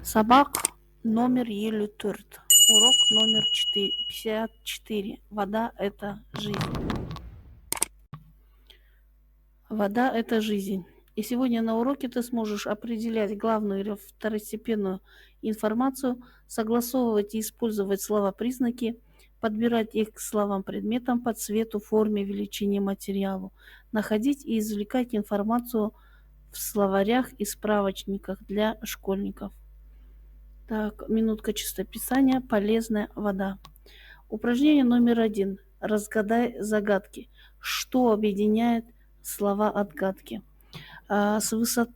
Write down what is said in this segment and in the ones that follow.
Сабак номер елу төрт. Урок номер 54. Вода– это жизнь. Вода– это жизнь. И сегодня на уроке ты сможешь определять главную или второстепенную информацию, согласовывать и использовать слова-признаки, подбирать их к словам-предметам по цвету, форме, величине, материалу, находить и извлекать информацию в словарях и справочниках для школьников. Так, минутка чистописания. Полезная вода. Упражнение номер 1. Разгадай загадки. Что объединяет слова отгадки? С высоты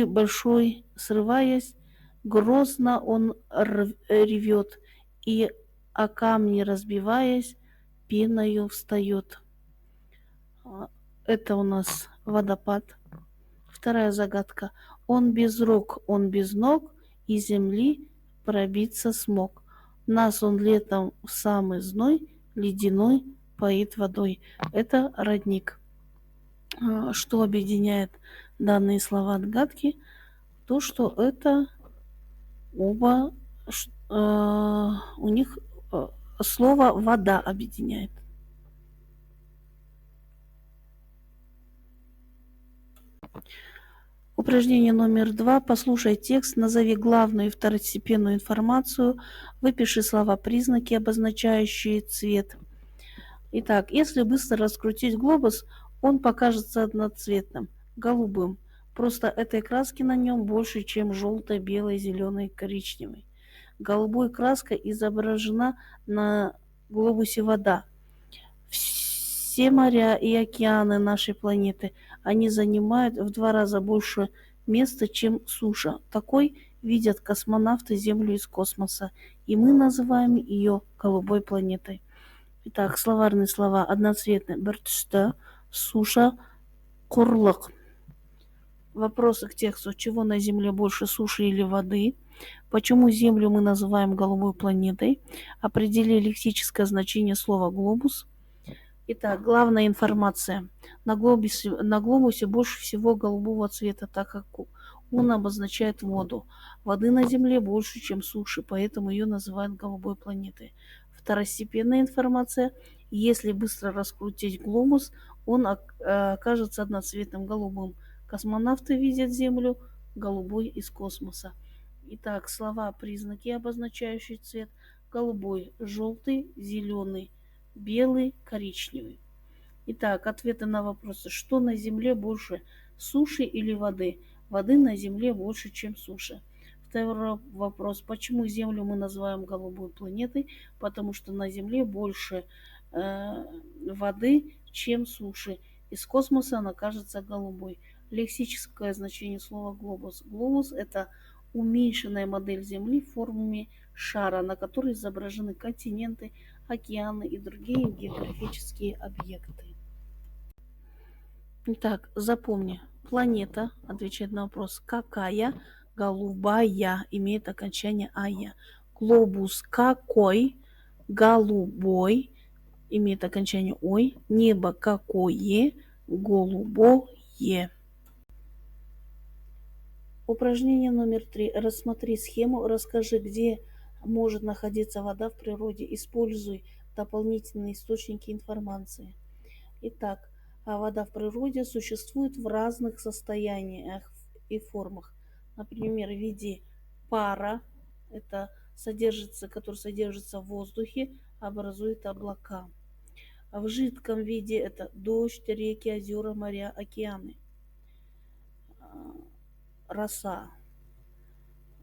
большой срываясь, грозно он ревет, и о камни разбиваясь, пеною встает. Это у нас водопад. Вторая загадка. Он без рук, он без ног, и земли пробиться смог. Нас он летом в самый зной ледяной поит водой. Это родник. Что объединяет данные слова отгадки? То, что это оба у них слово вода объединяет. Упражнение номер 2. Послушай текст, назови главную и второстепенную информацию, выпиши слова-признаки, обозначающие цвет. Итак, если быстро раскрутить глобус, он покажется одноцветным, голубым. Просто этой краски на нем больше, чем желтой, белой, зеленой, коричневой. Голубой краской изображена на глобусе вода. Все моря и океаны нашей планеты, они занимают в 2 раза больше места, чем суша. Такой видят космонавты Землю из космоса, и мы называем ее голубой планетой. Итак, словарные слова одноцветные. Бертшта, суша, курлык. Вопросы к тексту. Чего на Земле больше, суши или воды? Почему Землю мы называем голубой планетой? Определи лексическое значение слова «глобус». Итак, главная информация. На глобусе больше всего голубого цвета, так как он обозначает воду. Воды на Земле больше, чем суши, поэтому ее называют голубой планетой. Второстепенная информация. Если быстро раскрутить глобус, он окажется одноцветным голубым. Космонавты видят Землю голубой из космоса. Итак, слова, признаки, обозначающие цвет. Голубой, желтый, зеленый, белый, коричневый. Итак, ответы на вопросы. Что на Земле больше, суши или воды? Воды на Земле больше, чем суши. Второй вопрос. Почему Землю мы называем голубой планетой? Потому что на Земле больше воды, чем суши. Из космоса она кажется голубой. Лексическое значение слова глобус. Глобус – это уменьшенная модель Земли в форме шара, на которой изображены континенты, океаны и другие географические объекты. Итак, запомни. Планета отвечает на вопрос «какая?» Голубая имеет окончание «ая». Глобус какой? Голубой имеет окончание «ой». Небо какое? Голубое. Упражнение номер 3. Рассмотри схему, расскажи, где может находиться вода в природе. Используй дополнительные источники информации. Итак, вода в природе существует в разных состояниях и формах. Например, в виде пара, это который содержится в воздухе, образует облака. А в жидком виде это дождь, реки, озера, моря, океаны. Роса.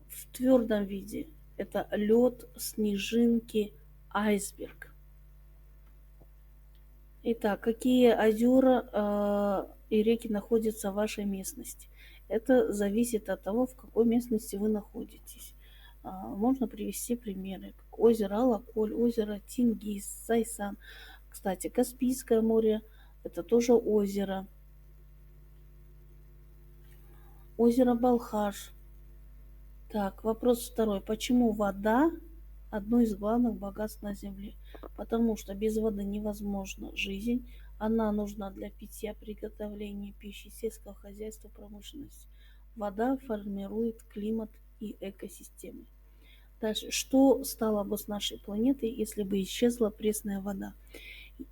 В твердом виде это лед, снежинки, айсберг. Итак, какие озера и реки находятся в вашей местности? Это зависит от того, в какой местности вы находитесь. Можно привести примеры, как озеро Алаколь, озеро Тингис, Зайсан. Кстати, Каспийское море– это тоже озеро. Озеро Балхаш. Так, вопрос второй. Почему вода одно из главных богатств на Земле? Потому что без воды невозможна жизнь. Она нужна для питья, приготовления пищи, сельского хозяйства, промышленности. Вода формирует климат и экосистемы. Дальше. Что стало бы с нашей планетой, если бы исчезла пресная вода?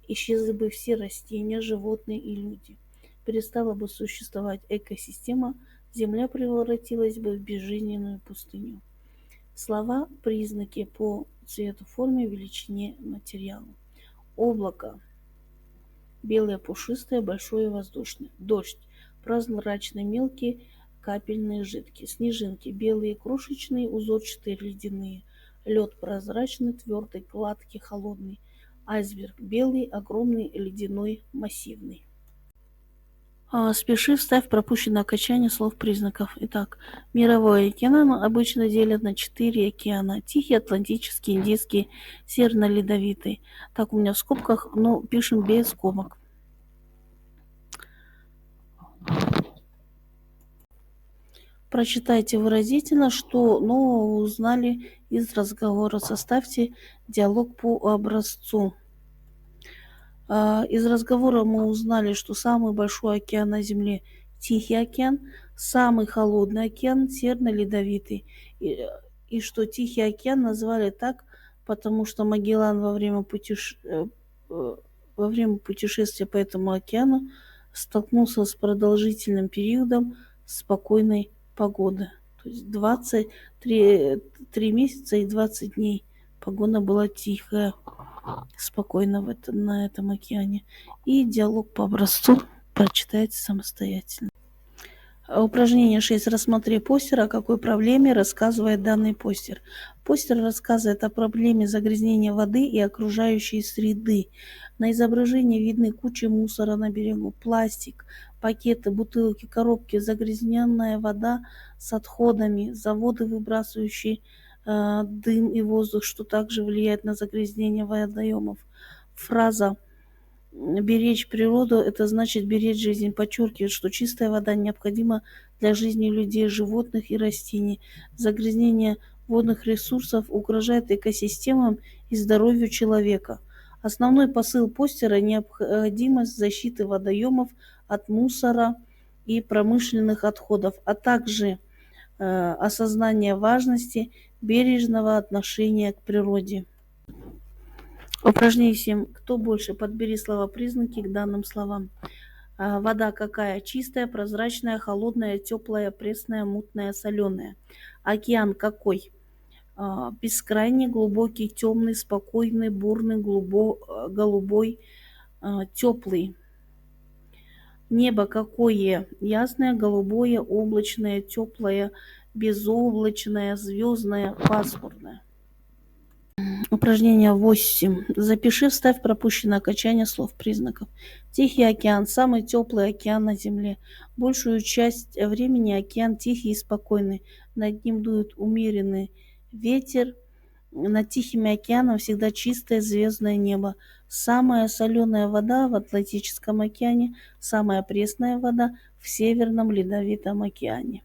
Исчезли бы все растения, животные и люди. Перестала бы существовать экосистема, Земля превратилась бы в безжизненную пустыню. Слова – признаки по цвету, форме, величине материала. Облако – белое, пушистое, большое, воздушное. Дождь – прозрачный, мелкий, капельные, жидкие. Снежинки – белые, крошечные, узорчатые, ледяные. Лед прозрачный, твердый, гладкий, холодный. Айсберг – белый, огромный, ледяной, массивный. Спеши, вставь пропущенное окончание слов-признаков. Итак, мировой океан обычно делят на 4 океана. Тихий, Атлантический, Индийский, Северно-Ледовитый. Так, у меня в скобках, но пишем без скобок. Прочитайте выразительно, что нового узнали из разговора. Составьте диалог по образцу. Из разговора мы узнали, что самый большой океан на Земле – Тихий океан, самый холодный океан – Северно-Ледовитый. И что Тихий океан назвали так, потому что Магеллан во время путешествия по этому океану столкнулся с продолжительным периодом спокойной погоды. То есть 23 месяца и 20 дней погода была тихая, спокойно на этом океане. И диалог по образцу прочитайте самостоятельно. Упражнение 6. Рассмотри постер, о какой проблеме рассказывает данный постер. Постер рассказывает о проблеме загрязнения воды и окружающей среды. На изображении видны кучи мусора на берегу, пластик, пакеты, бутылки, коробки, загрязненная вода с отходами, заводы, выбрасывающие дым и воздух, что также влияет на загрязнение водоемов. Фраза «беречь природу – это значит беречь жизнь» подчеркивает, что чистая вода необходима для жизни людей, животных и растений. Загрязнение водных ресурсов угрожает экосистемам и здоровью человека. Основной посыл постера – необходимость защиты водоемов от мусора и промышленных отходов, а также осознание важности бережного отношения к природе. Упражнение 7. Кто больше? Подбери слова-признаки к данным словам. Вода какая? Чистая, прозрачная, холодная, теплая, пресная, мутная, соленая. Океан какой? Бескрайний, глубокий, темный, спокойный, бурный, голубой, теплый. Небо какое? Ясное, голубое, облачное, теплое, безоблачное, звездное, пасмурное. Упражнение 8. Запиши, вставь пропущенное окончание слов-признаков. Тихий океан – самый теплый океан на Земле. Большую часть времени океан тихий и спокойный. Над ним дует умеренный ветер. Над Тихим океаном всегда чистое звездное небо. Самая соленая вода в Атлантическом океане, самая пресная вода в Северном Ледовитом океане.